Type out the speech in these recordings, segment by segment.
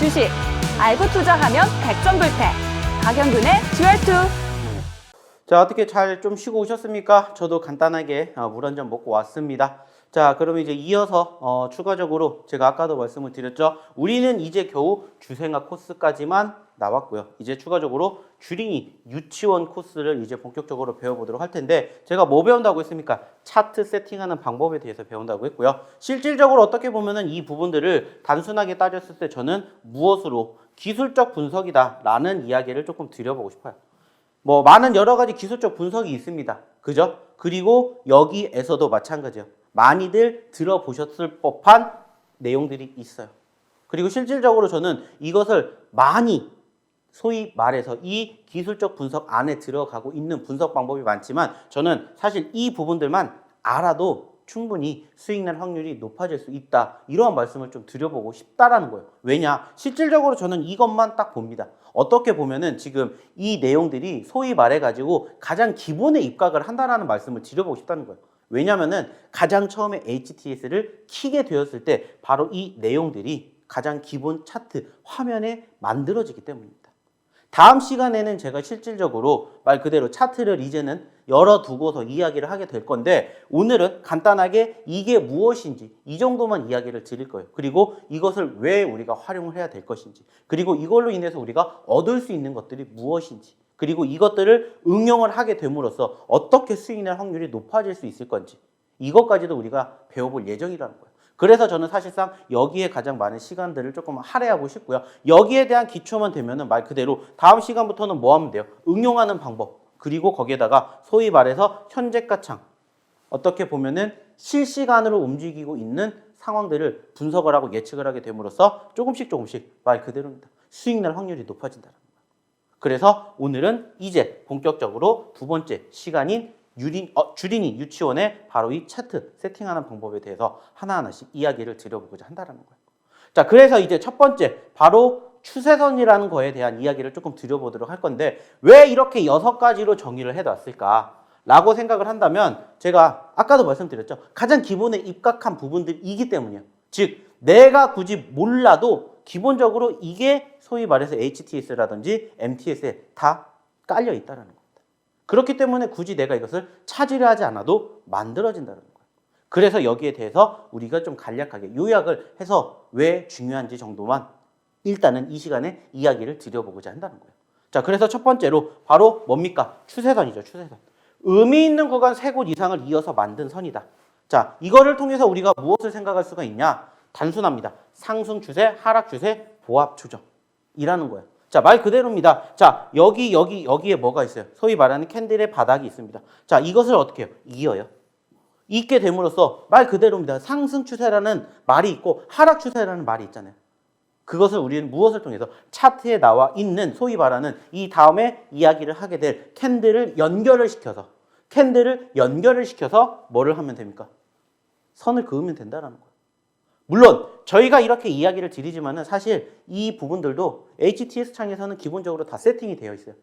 주식, 알고 투자하면 100점 불패. 박영균의 듀얼2. 자, 어떻게 잘 좀 쉬고 오셨습니까? 저도 간단하게 물 한 잔 먹고 왔습니다. 자, 그러면 이제 이어서 추가적으로 제가 아까도 말씀을 드렸죠. 우리는 이제 겨우 주생학 코스까지만 나왔고요. 이제 추가적으로 주린이 유치원 코스를 이제 본격적으로 배워보도록 할 텐데, 제가 뭐 배운다고 했습니까? 차트 세팅하는 방법에 대해서 배운다고 했고요. 실질적으로 어떻게 보면은 이 부분들을 단순하게 따졌을 때 저는 무엇으로 기술적 분석이다 라는 이야기를 조금 드려보고 싶어요. 뭐 많은 여러 가지 기술적 분석이 있습니다. 그죠? 그리고 여기에서도 마찬가지예요. 많이들 들어보셨을 법한 내용들이 있어요. 그리고 실질적으로 저는 이것을 많이 소위 말해서 이 기술적 분석 안에 들어가고 있는 분석 방법이 많지만, 저는 사실 이 부분들만 알아도 충분히 수익 날 확률이 높아질 수 있다, 이러한 말씀을 좀 드려보고 싶다라는 거예요. 왜냐? 실질적으로 저는 이것만 딱 봅니다. 어떻게 보면은 지금 이 내용들이 소위 말해가지고 가장 기본에 입각을 한다라는 말씀을 드려보고 싶다는 거예요. 왜냐면은 가장 처음에 HTS를 키게 되었을 때 바로 이 내용들이 가장 기본 차트 화면에 만들어지기 때문입니다. 다음 시간에는 제가 실질적으로 말 그대로 차트를 이제는 열어두고서 이야기를 하게 될 건데, 오늘은 간단하게 이게 무엇인지 이 정도만 이야기를 드릴 거예요. 그리고 이것을 왜 우리가 활용을 해야 될 것인지, 그리고 이걸로 인해서 우리가 얻을 수 있는 것들이 무엇인지, 그리고 이것들을 응용을 하게 됨으로써 어떻게 수익 낼 확률이 높아질 수 있을 건지, 이것까지도 우리가 배워볼 예정이라는 거예요. 그래서 저는 사실상 여기에 가장 많은 시간들을 조금 할애하고 싶고요. 여기에 대한 기초만 되면은 말 그대로 다음 시간부터는 뭐 하면 돼요? 응용하는 방법. 그리고 거기에다가 소위 말해서 현재가 창. 어떻게 보면은 실시간으로 움직이고 있는 상황들을 분석을 하고 예측을 하게 됨으로써 조금씩 말 그대로입니다. 수익 날 확률이 높아진다는 거예요. 그래서 오늘은 이제 본격적으로 두 번째 시간인 주린이 유치원의 바로 이 차트 세팅하는 방법에 대해서 하나하나씩 이야기를 드려보고자 한다는 거예요. 자, 그래서 이제 첫 번째 바로 추세선이라는 거에 대한 이야기를 조금 드려보도록 할 건데, 왜 이렇게 6가지로 정의를 해놨을까 라고 생각을 한다면, 제가 아까도 말씀드렸죠. 가장 기본에 입각한 부분들이기 때문이에요. 즉 내가 굳이 몰라도 기본적으로 이게 소위 말해서 HTS라든지 MTS에 다 깔려 있다는 겁니다. 그렇기 때문에 굳이 내가 이것을 찾으려 하지 않아도 만들어진다는 거예요. 그래서 여기에 대해서 우리가 좀 간략하게 요약을 해서 왜 중요한지 정도만 일단은 이 시간에 이야기를 드려보고자 한다는 거예요. 자, 그래서 첫 번째로 바로 뭡니까? 추세선이죠, 추세선. 의미 있는 구간 3곳 이상을 이어서 만든 선이다. 자, 이거를 통해서 우리가 무엇을 생각할 수가 있냐? 단순합니다. 상승 추세, 하락 추세, 보합 조정이라는 거예요. 자, 말 그대로입니다. 자, 여기에 뭐가 있어요? 소위 말하는 캔들의 바닥이 있습니다. 자, 이것을 어떻게 해요? 이어요. 잇게 됨으로써 말 그대로입니다. 상승 추세라는 말이 있고 하락 추세라는 말이 있잖아요. 그것을 우리는 무엇을 통해서 차트에 나와 있는 소위 말하는 이 다음에 이야기를 하게 될 캔들을 연결을 시켜서 뭐를 하면 됩니까? 선을 그으면 된다는 거예요. 물론 저희가 이렇게 이야기를 드리지만은 사실 이 부분들도 HTS 창에서는 기본적으로 다 세팅이 되어 있어요.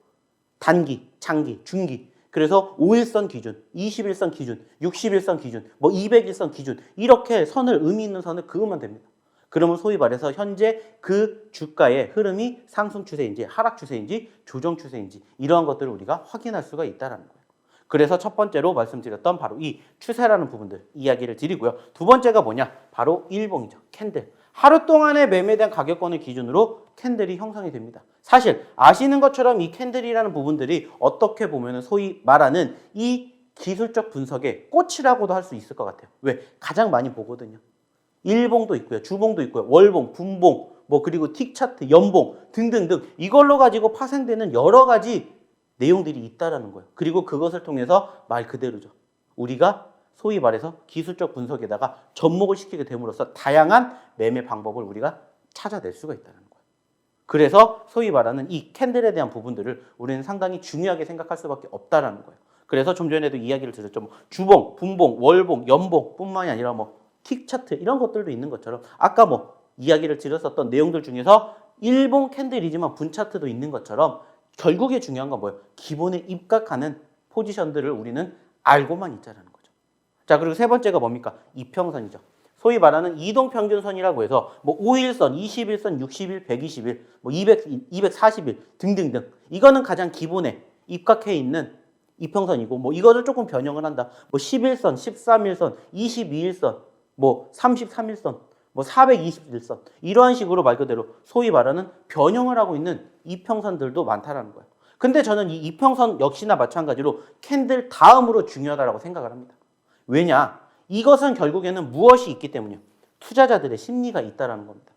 단기, 장기, 중기. 그래서 5일선 기준, 21선 기준, 61선 기준, 뭐 200일선 기준, 이렇게 의미 있는 선을 그으면 됩니다. 그러면 소위 말해서 현재 그 주가의 흐름이 상승 추세인지 하락 추세인지 조정 추세인지 이러한 것들을 우리가 확인할 수가 있다는 거예요. 그래서 첫 번째로 말씀드렸던 바로 이 추세라는 부분들 이야기를 드리고요. 두 번째가 뭐냐? 바로 일봉이죠. 캔들. 하루 동안의 매매된 가격권을 기준으로 캔들이 형성이 됩니다. 사실 아시는 것처럼 이 캔들이라는 부분들이 어떻게 보면 소위 말하는 이 기술적 분석의 꽃이라고도 할 수 있을 것 같아요. 왜? 가장 많이 보거든요. 일봉도 있고요. 주봉도 있고요. 월봉, 분봉, 뭐 그리고 틱 차트, 연봉 등등등 이걸로 가지고 파생되는 여러 가지 내용들이 있다라는 거예요. 그리고 그것을 통해서 말 그대로죠. 우리가 소위 말해서 기술적 분석에다가 접목을 시키게 됨으로써 다양한 매매 방법을 우리가 찾아낼 수가 있다는 거예요. 그래서 소위 말하는 이 캔들에 대한 부분들을 우리는 상당히 중요하게 생각할 수밖에 없다라는 거예요. 그래서 좀 전에도 이야기를 드렸죠. 뭐 주봉, 분봉, 월봉, 연봉 뿐만이 아니라 뭐 틱 차트 이런 것들도 있는 것처럼 아까 뭐 이야기를 드렸었던 내용들 중에서 일봉 캔들이지만 분 차트도 있는 것처럼 결국에 중요한 건 뭐예요? 기본에 입각하는 포지션들을 우리는 알고만 있자라는 거죠. 자, 그리고 세 번째가 뭡니까? 이평선이죠. 소위 말하는 이동평균선이라고 해서 뭐 5일선, 21선, 60일, 120일, 뭐 240일 등등등. 이거는 가장 기본에 입각해 있는 이평선이고 뭐 이거를 조금 변형을 한다. 뭐 11선, 13일선, 22일선, 뭐 33일선, 뭐 421선 이러한 식으로 말 그대로 소위 말하는 변형을 하고 있는 이평선들도 많다라는 거예요. 근데 저는 이 이평선 역시나 마찬가지로 캔들 다음으로 중요하다고 생각을 합니다. 왜냐? 이것은 결국에는 무엇이 있기 때문이요. 투자자들의 심리가 있다라는 겁니다.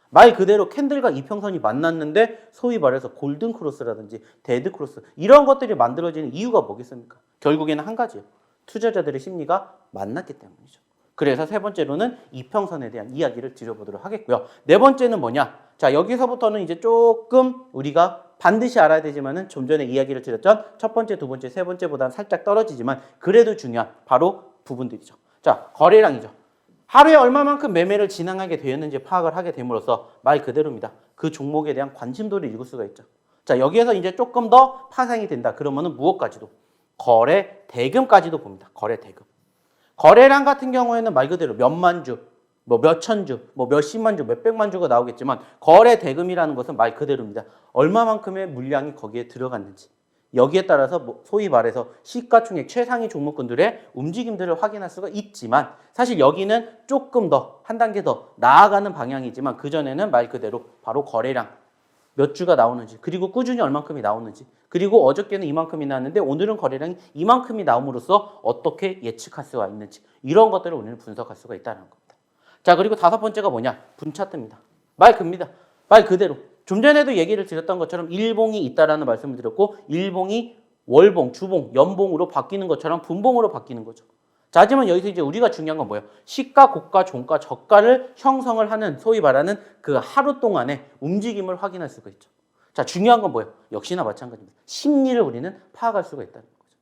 말 그대로 캔들과 이평선이 만났는데 소위 말해서 골든 크로스라든지 데드 크로스 이런 것들이 만들어지는 이유가 뭐겠습니까? 결국에는 한 가지예요. 투자자들의 심리가 만났기 때문이죠. 그래서 세 번째로는 이평선에 대한 이야기를 드려보도록 하겠고요. 네 번째는 뭐냐? 자, 여기서부터는 이제 조금 우리가 반드시 알아야 되지만은 좀 전에 이야기를 드렸던 첫 번째, 두 번째, 세 번째보다는 살짝 떨어지지만 그래도 중요한 바로 부분들이죠. 자, 거래량이죠. 하루에 얼마만큼 매매를 진행하게 되었는지 파악을 하게 됨으로써 말 그대로입니다. 그 종목에 대한 관심도를 읽을 수가 있죠. 자, 여기에서 이제 조금 더 파생이 된다. 그러면은 무엇까지도? 거래 대금까지도 봅니다. 거래 대금. 거래량 같은 경우에는 말 그대로 몇만 주, 뭐 몇천 주, 뭐 몇십만 주, 몇백만 주가 나오겠지만 거래 대금이라는 것은 말 그대로입니다. 얼마만큼의 물량이 거기에 들어갔는지. 여기에 따라서 뭐 소위 말해서 시가총액 최상위 종목군들의 움직임들을 확인할 수가 있지만 사실 여기는 조금 더 한 단계 더 나아가는 방향이지만 그전에는 말 그대로 바로 거래량 몇 주가 나오는지 그리고 꾸준히 얼만큼이 나오는지 그리고 어저께는 이만큼이 나왔는데 오늘은 거래량이 이만큼이 나옴으로써 어떻게 예측할 수가 있는지 이런 것들을 오늘 분석할 수가 있다는 겁니다. 자, 그리고 다섯 번째가 뭐냐? 분차트입니다. 말 그입니다. 말 그대로. 좀 전에도 얘기를 드렸던 것처럼 일봉이 있다라는 말씀을 드렸고 일봉이 월봉, 주봉, 연봉으로 바뀌는 것처럼 분봉으로 바뀌는 거죠. 자, 하지만 여기서 이제 우리가 중요한 건 뭐예요? 시가, 고가, 종가, 저가를 형성을 하는 소위 말하는 그 하루 동안의 움직임을 확인할 수가 있죠. 자, 중요한 건 뭐예요? 역시나 마찬가지입니다. 심리를 우리는 파악할 수가 있다는 거죠.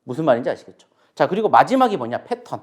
무슨 말인지 아시겠죠? 자, 그리고 마지막이 뭐냐? 패턴.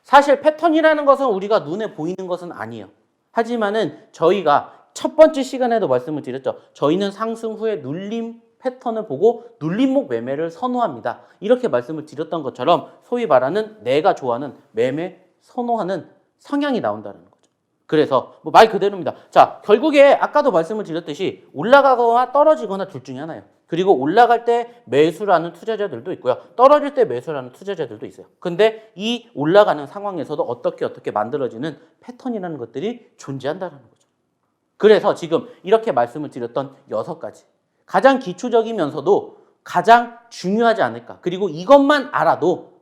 사실 패턴이라는 것은 우리가 눈에 보이는 것은 아니에요. 하지만은 저희가 첫 번째 시간에도 말씀을 드렸죠. 저희는 상승 후에 눌림 패턴을 보고 눌림목 매매를 선호합니다. 이렇게 말씀을 드렸던 것처럼 소위 말하는 내가 좋아하는 매매 선호하는 성향이 나온다는 거죠. 그래서 뭐 말 그대로입니다. 자, 결국에 아까도 말씀을 드렸듯이 올라가거나 떨어지거나 둘 중에 하나예요. 그리고 올라갈 때 매수라는 투자자들도 있고요. 떨어질 때 매수라는 투자자들도 있어요. 근데 이 올라가는 상황에서도 어떻게 만들어지는 패턴이라는 것들이 존재한다는 거죠. 그래서 지금 이렇게 말씀을 드렸던 6가지. 가장 기초적이면서도 가장 중요하지 않을까. 그리고 이것만 알아도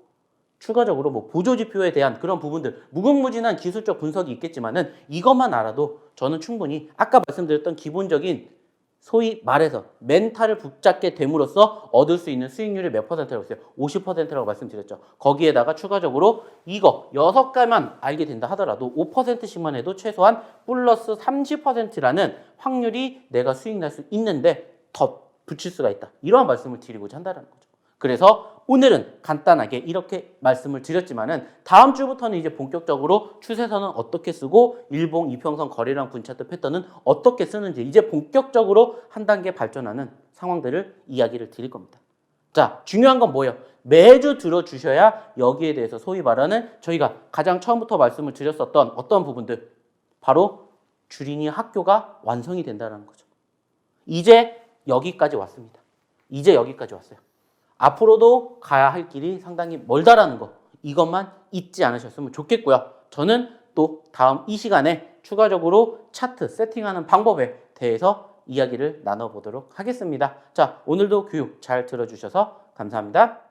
추가적으로 뭐 보조지표에 대한 그런 부분들, 무궁무진한 기술적 분석이 있겠지만은 이것만 알아도 저는 충분히 아까 말씀드렸던 기본적인 소위 말해서 멘탈을 붙잡게 됨으로써 얻을 수 있는 수익률이 몇 %라고 했어요? 50%라고 말씀드렸죠. 거기에다가 추가적으로 이거 6개만 알게 된다 하더라도 5%씩만 해도 최소한 플러스 30%라는 확률이 내가 수익 날 수 있는데 더 붙일 수가 있다. 이러한 말씀을 드리고자 한다는 거죠. 그래서 오늘은 간단하게 이렇게 말씀을 드렸지만은 다음 주부터는 이제 본격적으로 추세선은 어떻게 쓰고 일봉, 이평선, 거래량, 분차트 패턴은 어떻게 쓰는지 이제 본격적으로 한 단계 발전하는 상황들을 이야기를 드릴 겁니다. 자, 중요한 건 뭐예요? 매주 들어주셔야 여기에 대해서 소위 말하는 저희가 가장 처음부터 말씀을 드렸었던 어떤 부분들 바로 주린이 학교가 완성이 된다는 거죠. 이제 여기까지 왔습니다. 이제 여기까지 왔어요. 앞으로도 가야 할 길이 상당히 멀다라는 거 이것만 잊지 않으셨으면 좋겠고요. 저는 또 다음 이 시간에 추가적으로 차트 세팅하는 방법에 대해서 이야기를 나눠보도록 하겠습니다. 자, 오늘도 교육 잘 들어주셔서 감사합니다.